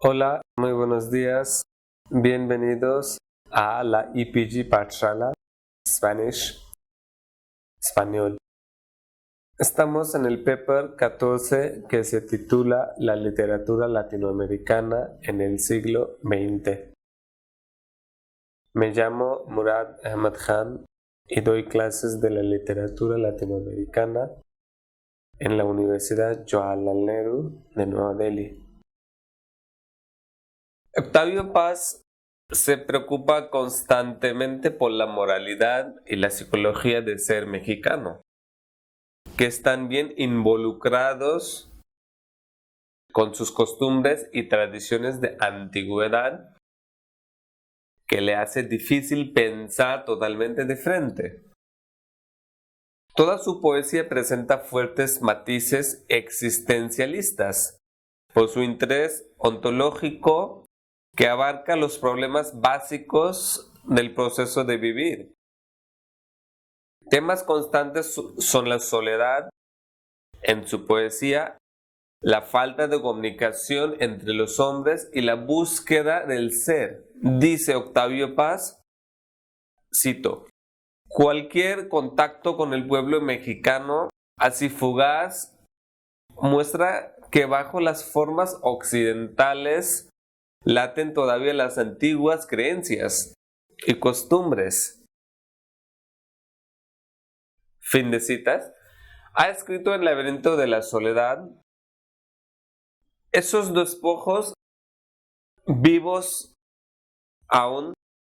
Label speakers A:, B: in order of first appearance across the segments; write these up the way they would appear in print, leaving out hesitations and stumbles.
A: Hola, muy buenos días. Bienvenidos a la EPG Pathshala Spanish, Español. Estamos en el paper 14 que se titula La literatura latinoamericana en el siglo XX. Me llamo Murad Ahmad Khan y doy clases de la literatura latinoamericana en la Universidad Jawaharlal Nehru de Nueva Delhi. Octavio Paz se preocupa constantemente por la moralidad y la psicología de ser mexicano, que están bien involucrados con sus costumbres y tradiciones de antigüedad, que le hace difícil pensar totalmente de frente. Toda su poesía presenta fuertes matices existencialistas por su interés ontológico que abarca los problemas básicos del proceso de vivir. Temas constantes son la soledad en su poesía, la falta de comunicación entre los hombres y la búsqueda del ser. Dice Octavio Paz, cito, cualquier contacto con el pueblo mexicano, así fugaz, muestra que bajo las formas occidentales laten todavía las antiguas creencias y costumbres. Fin de citas. Ha escrito El laberinto de la soledad. Esos despojos vivos aún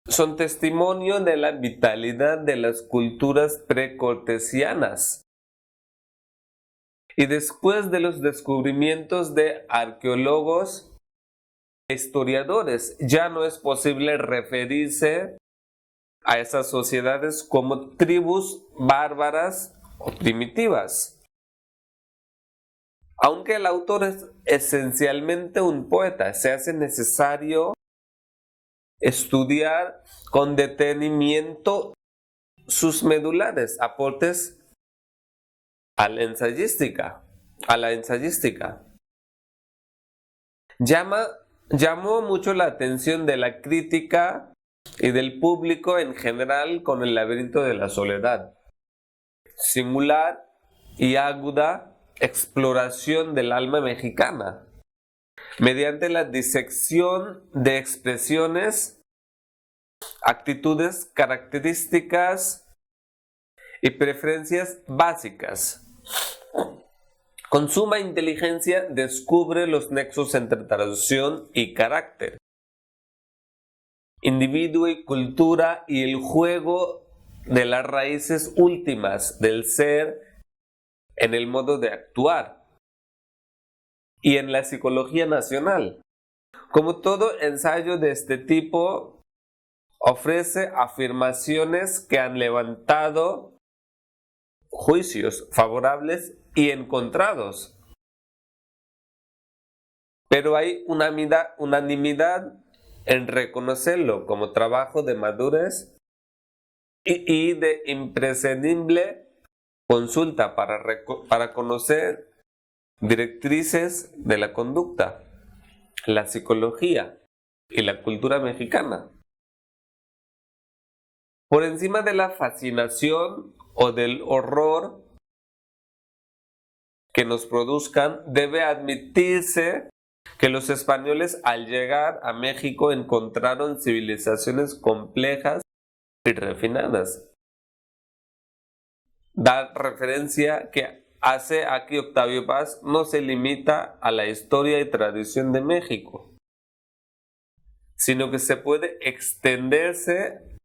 A: son testimonio de la vitalidad de las culturas precortesianas. Y después de los descubrimientos de arqueólogos historiadores, ya no es posible referirse a esas sociedades como tribus bárbaras o primitivas. Aunque el autor es esencialmente un poeta, se hace necesario estudiar con detenimiento sus medulares aportes a la ensayística. Llamó mucho la atención de la crítica y del público en general con El laberinto de la soledad. Singular y aguda exploración del alma mexicana, mediante la disección de expresiones, actitudes, características y preferencias básicas. Con suma inteligencia descubre los nexos entre tradición y carácter, individuo y cultura, y el juego de las raíces últimas del ser en el modo de actuar y en la psicología nacional. Como todo ensayo de este tipo, ofrece afirmaciones que han levantado juicios favorables y encontrados. Pero hay unanimidad en reconocerlo como trabajo de madurez y de imprescindible consulta para conocer directrices de la conducta, la psicología y la cultura mexicana. Por encima de la fascinación o del horror que nos produzcan, debe admitirse que los españoles al llegar a México encontraron civilizaciones complejas y refinadas. Da referencia que hace aquí Octavio Paz no se limita a la historia y tradición de México, sino que se puede extenderse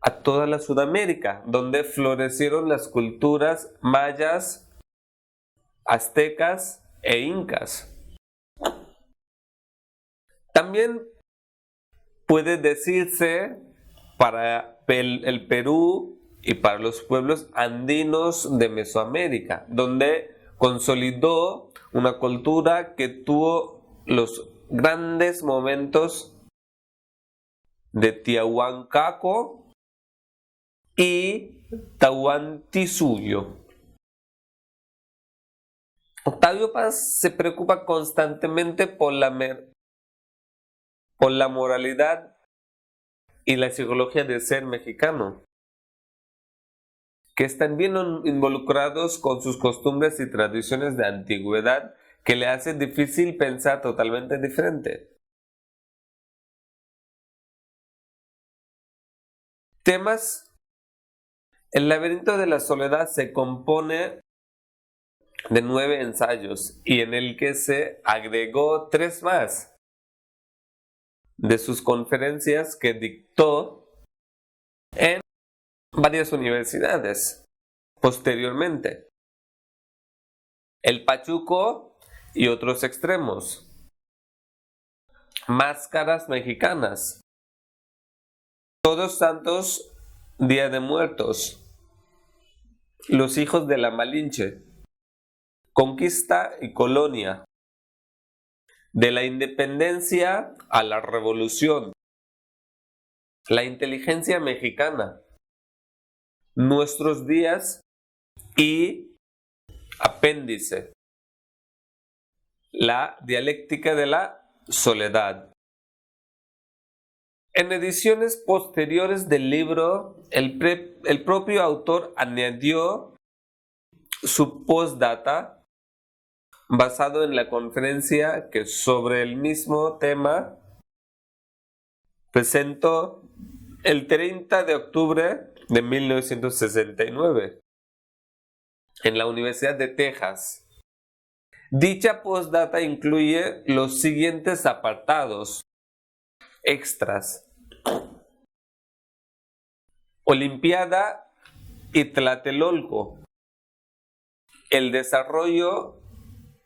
A: a toda la Sudamérica, donde florecieron las culturas mayas, aztecas e incas. También puede decirse para el Perú y para los pueblos andinos de Mesoamérica, donde consolidó una cultura que tuvo los grandes momentos de Tiahuanaco y Tahuantinsuyo. Octavio Paz se preocupa constantemente por la por la moralidad y la psicología de ser mexicano, que están bien involucrados con sus costumbres y tradiciones de antigüedad que le hacen difícil pensar totalmente diferente. Temas. El laberinto de la soledad se compone de 9 ensayos y en el que se agregó 3 más de sus conferencias que dictó en varias universidades posteriormente. El Pachuco y otros extremos. Máscaras mexicanas. Todos Santos, Día de Muertos. Los hijos de la Malinche. Conquista y colonia. De la independencia a la revolución. La inteligencia mexicana. Nuestros días y apéndice. La dialéctica de la soledad. En ediciones posteriores del libro, el propio autor añadió su postdata basado en la conferencia que sobre el mismo tema presentó el 30 de octubre de 1969 en la Universidad de Texas. Dicha postdata incluye los siguientes apartados extras: Olimpiada y Tlatelolco, el desarrollo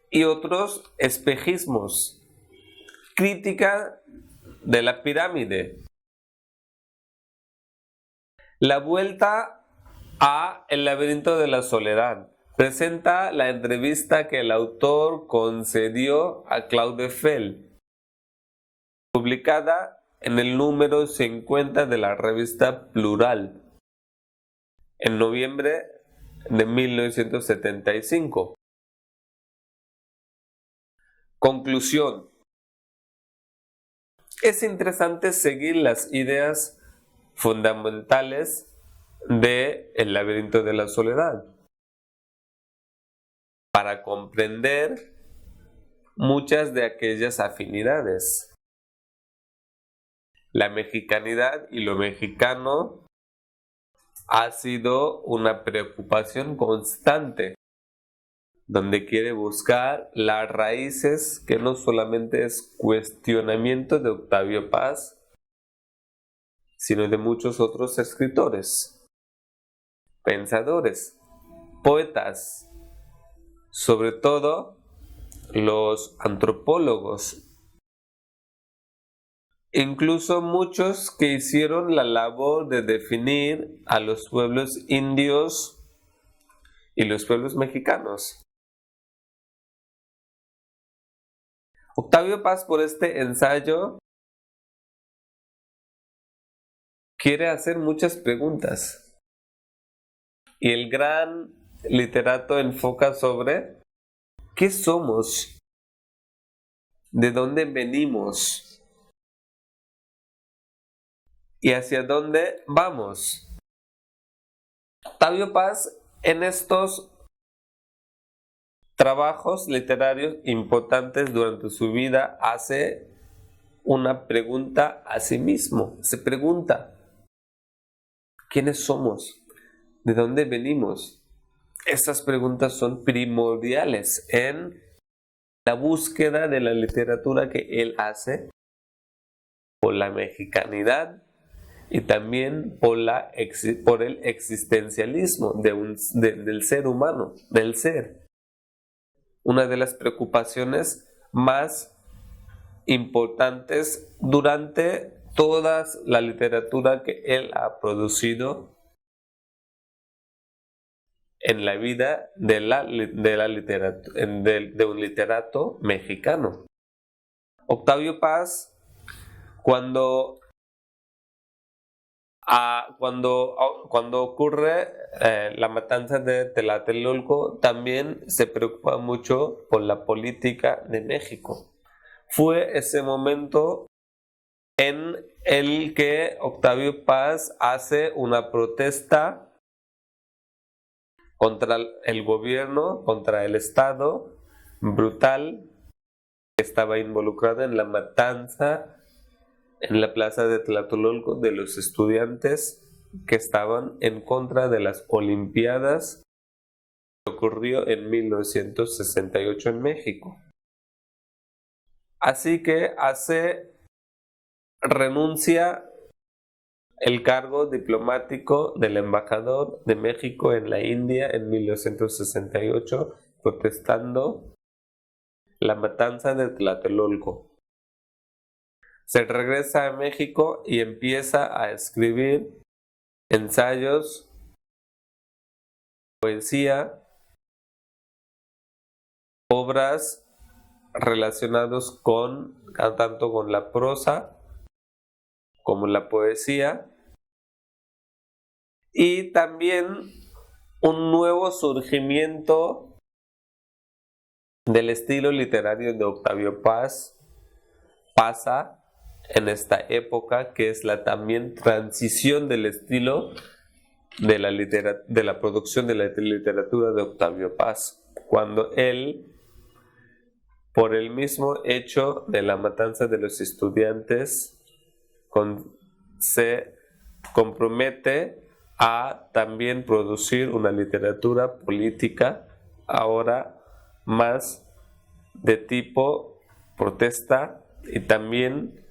A: y otros espejismos, crítica de la pirámide, la vuelta a El laberinto de la soledad. Presenta la entrevista que el autor concedió a Claude Fell, publicada en el número 50 de la revista Plural, en noviembre de 1975. Conclusión. Es interesante seguir las ideas fundamentales de El laberinto de la soledad para comprender muchas de aquellas afinidades. La mexicanidad y lo mexicano ha sido una preocupación constante, donde quiere buscar las raíces que no solamente es cuestionamiento de Octavio Paz, sino de muchos otros escritores, pensadores, poetas, sobre todo los antropólogos, incluso muchos que hicieron la labor de definir a los pueblos indios y los pueblos mexicanos. Octavio Paz, por este ensayo, quiere hacer muchas preguntas y el gran literato enfoca sobre ¿qué somos? ¿De dónde venimos? ¿Y hacia dónde vamos? Octavio Paz, en estos trabajos literarios importantes durante su vida, hace una pregunta a sí mismo. Se pregunta, ¿quiénes somos? ¿De dónde venimos? Estas preguntas son primordiales en la búsqueda de la literatura que él hace por la mexicanidad y también por el existencialismo del ser humano, del ser. Una de las preocupaciones más importantes durante toda la literatura que él ha producido en la vida de un literato mexicano. Octavio Paz, cuando ocurre la matanza de Tlatelolco, también se preocupa mucho por la política de México. Fue ese momento en el que Octavio Paz hace una protesta contra el gobierno, contra el Estado brutal que estaba involucrado en la matanza en la plaza de Tlatelolco de los estudiantes que estaban en contra de las Olimpiadas que ocurrió en 1968 en México. Así que renuncia el cargo diplomático del embajador de México en la India en 1968, protestando la matanza de Tlatelolco. Se regresa a México y empieza a escribir ensayos, poesía, obras relacionados tanto con la prosa como la poesía, y también un nuevo surgimiento del estilo literario de Octavio Paz pasa en esta época, que es la también transición del estilo de la producción de la literatura de Octavio Paz, cuando él, por el mismo hecho de la matanza de los estudiantes, se compromete a también producir una literatura política ahora más de tipo protesta y también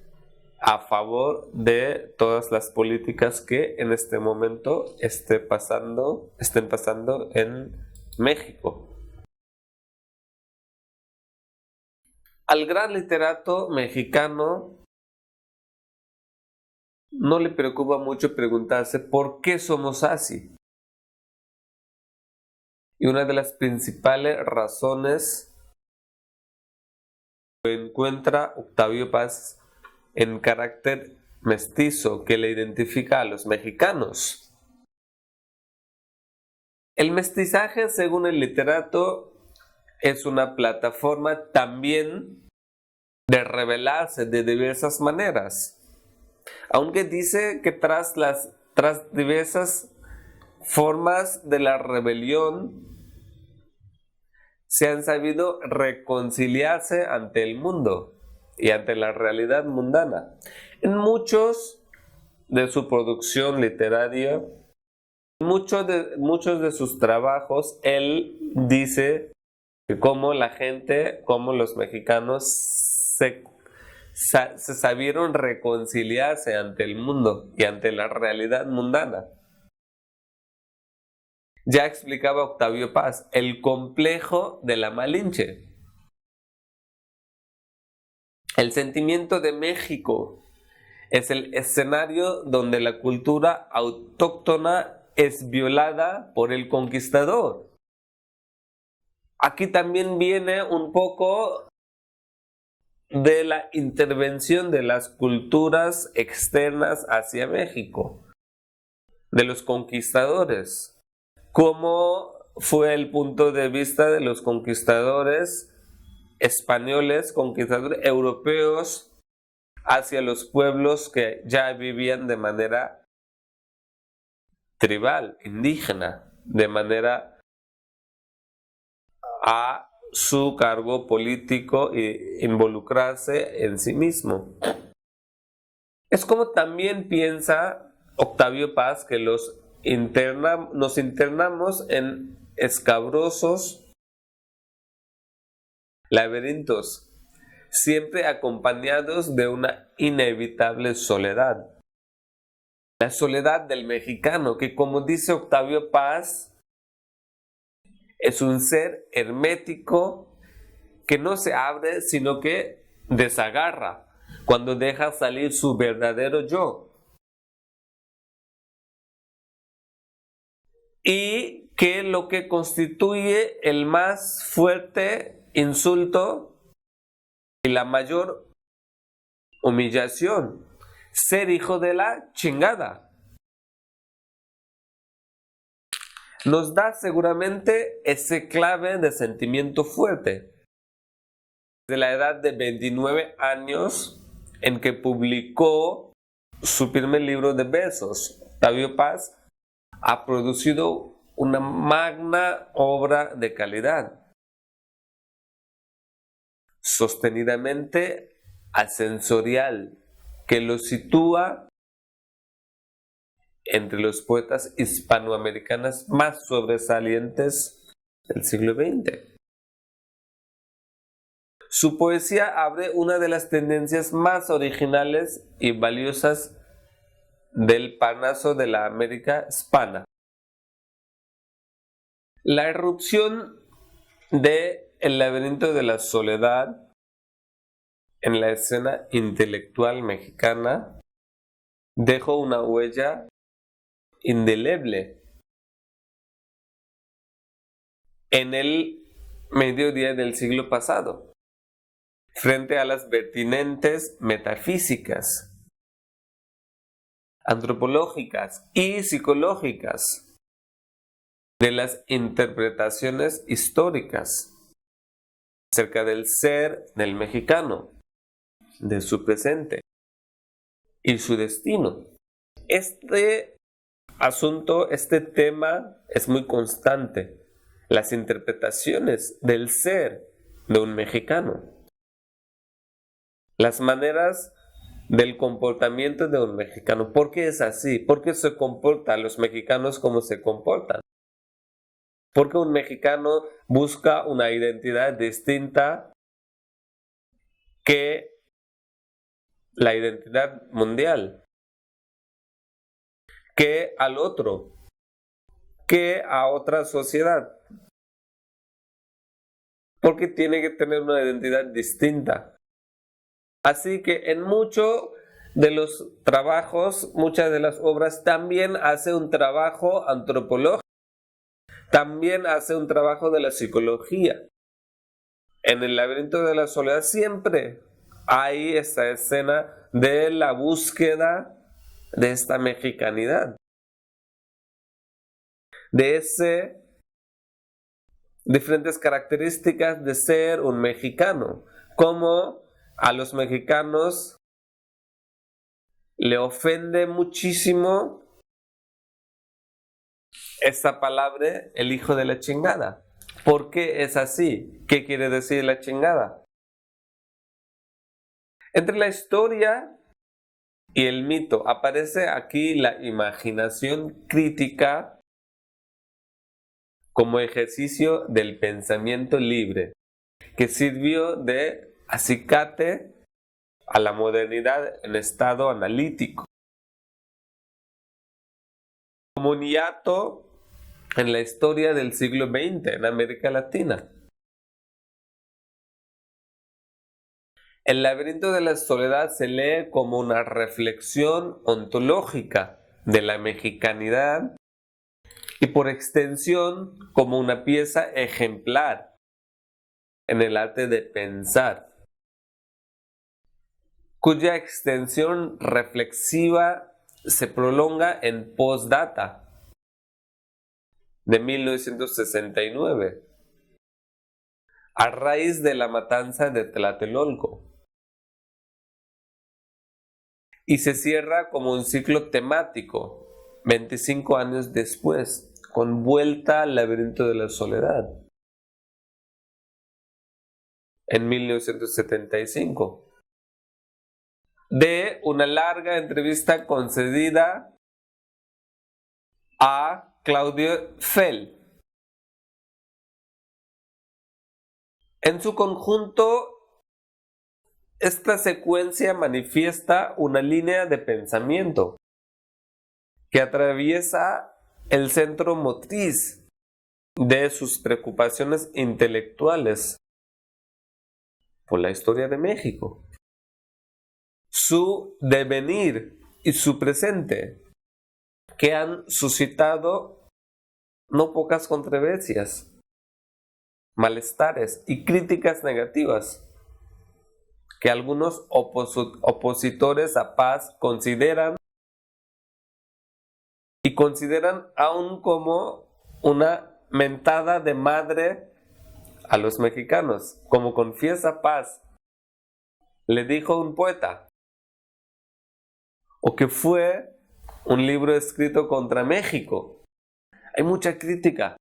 A: a favor de todas las políticas que en este momento estén pasando en México. Al gran literato mexicano no le preocupa mucho preguntarse por qué somos así. Y una de las principales razones lo encuentra Octavio Paz en carácter mestizo que le identifica a los mexicanos. El mestizaje, según el literato, es una plataforma también de rebelarse de diversas maneras. Aunque dice que tras diversas formas de la rebelión se han sabido reconciliarse ante el mundo y ante la realidad mundana. En muchos de su producción literaria, muchos de sus trabajos, él dice que como los mexicanos se sabieron reconciliarse ante el mundo y ante la realidad mundana. Ya explicaba Octavio Paz, el complejo de la Malinche. El sentimiento de México es el escenario donde la cultura autóctona es violada por el conquistador. Aquí también viene un poco de la intervención de las culturas externas hacia México, de los conquistadores. ¿Cómo fue el punto de vista de los conquistadores españoles, conquistadores europeos, hacia los pueblos que ya vivían de manera tribal, indígena, de manera a su cargo político e involucrarse en sí mismo? Es como también piensa Octavio Paz que nos internamos en escabrosos laberintos, siempre acompañados de una inevitable soledad. La soledad del mexicano, que como dice Octavio Paz, es un ser hermético que no se abre, sino que desagarra cuando deja salir su verdadero yo. Y que lo que constituye el más fuerte insulto y la mayor humillación, ser hijo de la chingada. Nos da seguramente ese clave de sentimiento fuerte. De la edad de 29 años, en que publicó su primer libro de versos. Octavio Paz ha producido una magna obra de calidad, sostenidamente ascensorial, que lo sitúa entre los poetas hispanoamericanos más sobresalientes del siglo XX. Su poesía abre una de las tendencias más originales y valiosas del Parnaso de la América hispana. La irrupción de El laberinto de la soledad en la escena intelectual mexicana dejó una huella indeleble en el mediodía del siglo pasado, frente a las vertientes metafísicas, antropológicas y psicológicas de las interpretaciones históricas acerca del ser del mexicano, de su presente y su destino. Este asunto, este tema es muy constante. Las interpretaciones del ser de un mexicano, las maneras del comportamiento de un mexicano. ¿Por qué es así? ¿Por qué se comportan los mexicanos como se comportan? ¿Por qué un mexicano busca una identidad distinta que la identidad mundial, que al otro, que a otra sociedad? Porque tiene que tener una identidad distinta. Así que en muchos de los trabajos, muchas de las obras también hace un trabajo antropológico, también hace un trabajo de la psicología. En El laberinto de la soledad siempre hay esta escena de la búsqueda de esta mexicanidad, de ese diferentes características de ser un mexicano, como a los mexicanos le ofende muchísimo esta palabra, el hijo de la chingada. ¿Por qué es así? ¿Qué quiere decir la chingada? Entre la historia y el mito aparece aquí la imaginación crítica como ejercicio del pensamiento libre, que sirvió de acicate a la modernidad en estado analítico, como un hiato en la historia del siglo XX en América Latina. El laberinto de la soledad se lee como una reflexión ontológica de la mexicanidad y por extensión como una pieza ejemplar en el arte de pensar, cuya extensión reflexiva se prolonga en Postdata de 1969, a raíz de la matanza de Tlatelolco, y se cierra como un ciclo temático 25 años después, con Vuelta al laberinto de la soledad, en 1975, de una larga entrevista concedida a Claudio Fell. En su conjunto, esta secuencia manifiesta una línea de pensamiento que atraviesa el centro motriz de sus preocupaciones intelectuales por la historia de México, su devenir y su presente, que han suscitado no pocas controversias, malestares y críticas negativas que algunos opositores a Paz consideran aún como una mentada de madre a los mexicanos, como confiesa Paz. Le dijo un poeta: o que fue un libro escrito contra México. Hay mucha crítica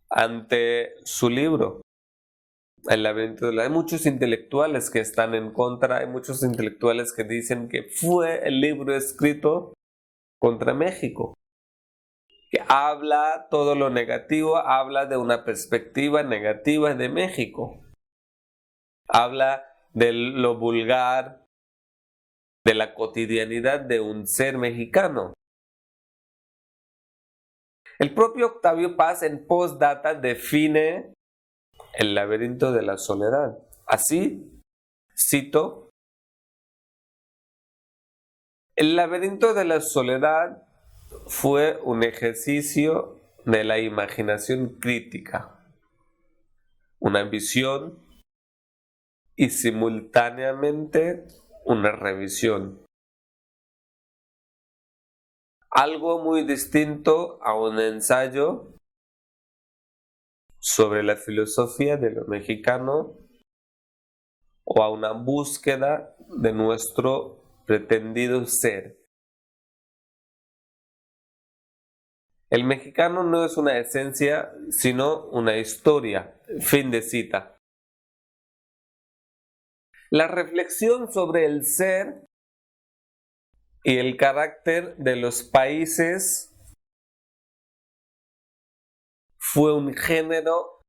A: ante su libro, El laberinto de la... Hay muchos intelectuales que están en contra, hay muchos intelectuales que dicen que fue el libro escrito contra México, que habla todo lo negativo, habla de una perspectiva negativa de México, habla de lo vulgar, de la cotidianidad de un ser mexicano. El propio Octavio Paz en Postdata define El laberinto de la soledad. Así, cito, El laberinto de la soledad fue un ejercicio de la imaginación crítica, una visión y simultáneamente una revisión. Algo muy distinto a un ensayo sobre la filosofía de lo mexicano o a una búsqueda de nuestro pretendido ser. El mexicano no es una esencia, sino una historia. Fin de cita. La reflexión sobre el ser y el carácter de los países fue un género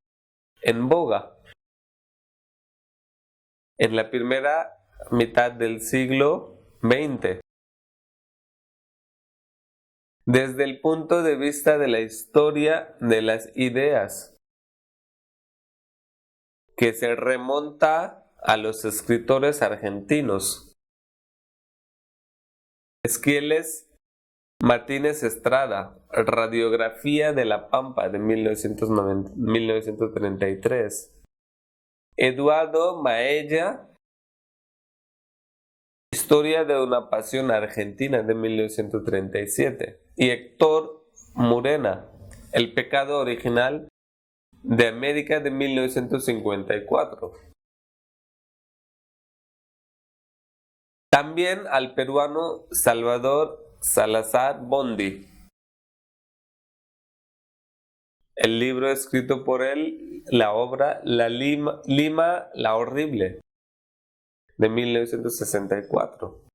A: en boga en la primera mitad del siglo XX. Desde el punto de vista de la historia de las ideas, que se remonta a los escritores argentinos. Esquiles Martínez Estrada, Radiografía de la Pampa de 1933. Eduardo Maella, Historia de una pasión argentina de 1937. Y Héctor Murena, El pecado original de América de 1954. También al peruano Salvador Salazar Bondi. El libro escrito por él, la obra Lima, la Horrible, de 1964.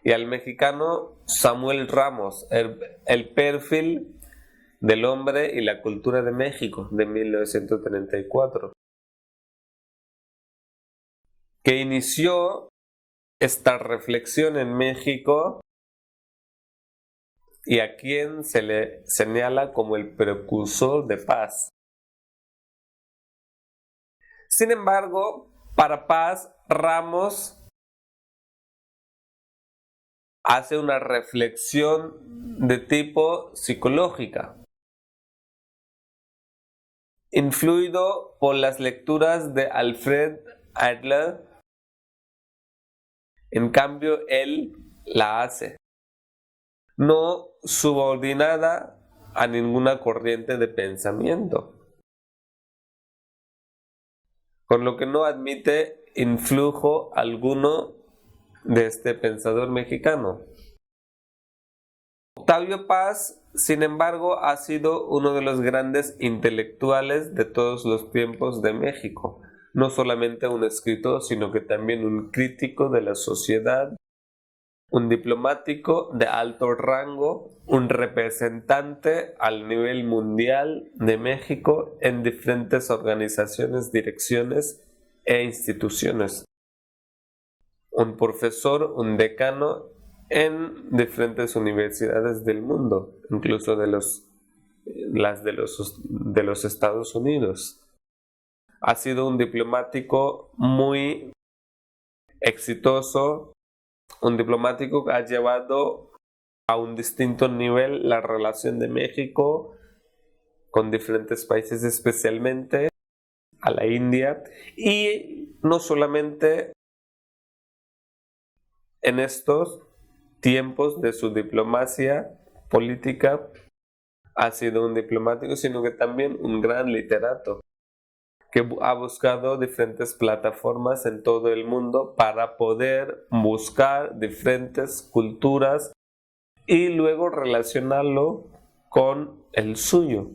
A: Y al mexicano Samuel Ramos, el perfil del hombre y la cultura de México, de 1934. Que inició esta reflexión en México y a quien se le señala como el precursor de Paz. Sin embargo, para Paz, Ramos hace una reflexión de tipo psicológica, influido por las lecturas de Alfred Adler. En cambio, él la hace no subordinada a ninguna corriente de pensamiento, con lo que no admite influjo alguno de este pensador mexicano. Octavio Paz, sin embargo, ha sido uno de los grandes intelectuales de todos los tiempos de México. No solamente un escritor, sino que también un crítico de la sociedad, un diplomático de alto rango, un representante al nivel mundial de México en diferentes organizaciones, direcciones e instituciones. Un profesor, un decano en diferentes universidades del mundo, incluso de los Estados Unidos. Ha sido un diplomático muy exitoso, un diplomático que ha llevado a un distinto nivel la relación de México con diferentes países, especialmente a la India, y no solamente en estos tiempos de su diplomacia política ha sido un diplomático, sino que también un gran literato. que ha buscado diferentes plataformas en todo el mundo para poder buscar diferentes culturas y luego relacionarlo con el suyo.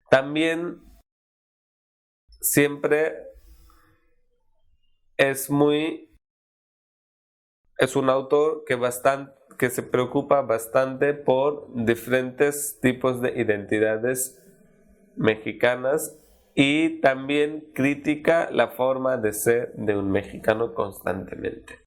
A: También siempre es un autor que se preocupa bastante por diferentes tipos de identidades mexicanas y también critica la forma de ser de un mexicano constantemente.